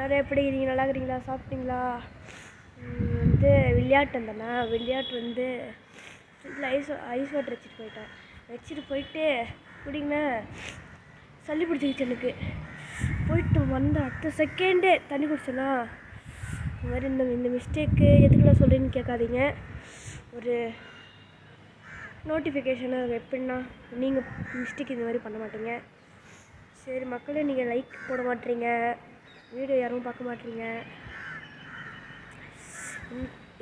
எல்லோரும் எப்படி இருக்கீங்க? நல்லா இருக்கிறீங்களா? சாப்பிட்டீங்களா? வந்து விளையாட்டு வந்தேண்ணா. விளையாட்டு வந்து வீட்டில் ஐஸ் வாட்டர் வச்சுட்டு போயிட்டு குடிங்கண்ணா. சளி பிடிச்சிக்கிச்சு எனக்கு. போயிட்டு வந்த அடுத்த செகண்டே தண்ணி குடிச்சேன்னா இந்த மாதிரி இந்த மிஸ்டேக்கு எதுக்குலாம் சொல்கிறேன்னு கேட்காதீங்க. ஒரு நோட்டிஃபிகேஷனை எப்படின்னா நீங்கள் மிஸ்டேக் இந்த மாதிரி பண்ண மாட்டீங்க. சரி மக்களே, நீங்கள் லைக் போட மாட்டீங்க, வீடியோ யாரும் பார்க்க மாட்டீங்க.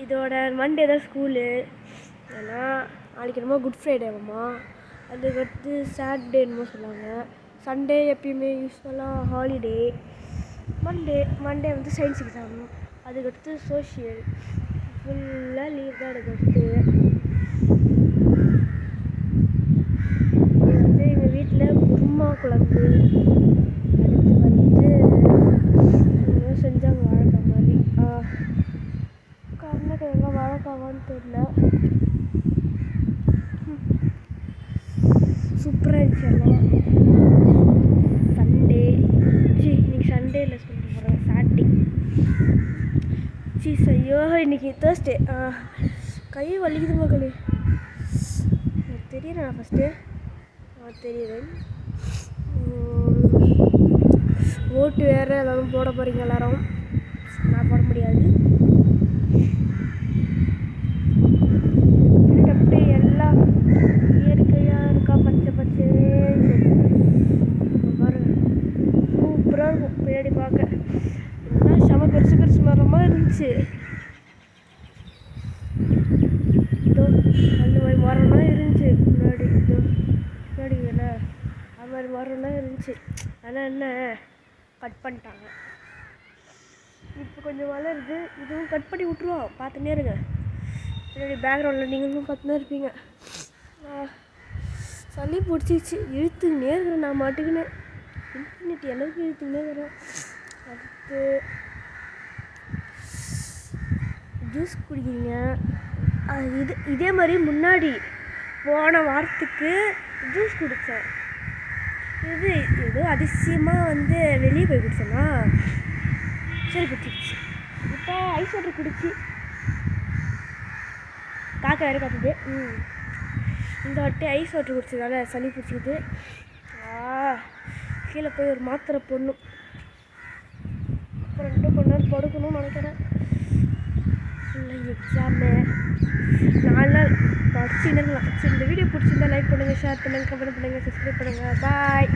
இதோட மண்டே தான் ஸ்கூலு. ஏன்னா நாளைக்கு என்னமோ குட் ஃப்ரைடேவாம்மா, அதுக்கடுத்து சாட்டர்டே என்னமோ சொன்னாங்க. சண்டே எப்பயுமே யூஸ்வலாக ஹாலிடே. மண்டே வந்து சயின்ஸ் எக்ஸாம், அதுக்கடுத்து சோஷியல், ஃபுல்லாக லீவ் தான். அதுக்கடுத்து இது வந்து எங்கள் வீட்டில் குருமா குழம்பு, அடுத்து வந்து என்னமோ செஞ்சாங்க வாழைக்காய் மாதிரி. கருணக்கிழங்கா வாழைக்காவான்னு தெரியல. சூப்பராக இருந்துச்சு எல்லாம். சண்டே இன்னைக்கு சண்டேயில் சொல்ல போகிறேன், சாட்டர்டே. ஐயோ இன்னைக்கு தேர்ஸ்டே. கை வலிக்குது மகளே. தெரியல, நான் ஃபஸ்ட்டு தெரியுது. ஓட்டு வேறு எல்லோரும் போட போகிறீங்க. எல்லோரும் நான் போட முடியாது. அப்படி எல்லாம் இயற்கையாக இருக்கா, பச்சை பாருங்க, சூப்பராக இருக்கும். பின்னாடி பார்க்க எல்லாம் செம பெருசு மரமாக இருந்துச்சு. இதோ அந்த மாதிரி மரம்லாம் இருந்துச்சு முன்னாடி. முன்னாடிங்கல்ல அது மாதிரி மரம்லாம் இருந்துச்சு. ஆனால் என்ன கட் பண்ணிட்டாங்க. இப்போ கொஞ்சம் வளருது. இதுவும் கட் பண்ணி விட்ருவோம், பார்த்துன்னே இருங்க. பின்னாடி பேக்ரவுண்டில் நீங்களும் பார்த்துன்னே இருப்பீங்க. சளி பிடிச்சிச்சு, இழுத்துக்கினே இருக்கிறேன் நான் மாட்டுக்குன்னு. இன்ஃபினிட்டி அளவுக்கு இழுத்துக்கினே இருக்கிறேன். அடுத்து ஜூஸ் குடிக்கிறீங்க. இதே மாதிரி முன்னாடி போன வாரத்துக்கு ஜூஸ் குடித்தேன். இது அதிசயமாக வந்து வெளியே போய் குடித்தேன்னா சரி பிடிச்சிருச்சு. இப்போ ஐஸ் வாட்டர் குடிச்சு காக்கா வேறு காத்துது. இந்த வாட்டி ஐஸ் வாட்டர் குடிச்சதால சளி பிடிச்சிக்கிது. கீழே போய் ஒரு மாத்திரை போடணும். அப்புறம் 2 மணி நேரம் படுக்கணும்னு நினைக்கிறேன். இல்லை எக்ஸாமு 4 நாள் படிச்சுன்னு இருக்கலாம். சரி, இந்த வீடியோ பிடிச்சிருந்தா லைக் பண்ணுங்கள், ஷேர் பண்ணுங்கள், கமெண்ட் பண்ணுங்கள், சப்ஸ்கிரைப் பண்ணுங்கள். பாய்.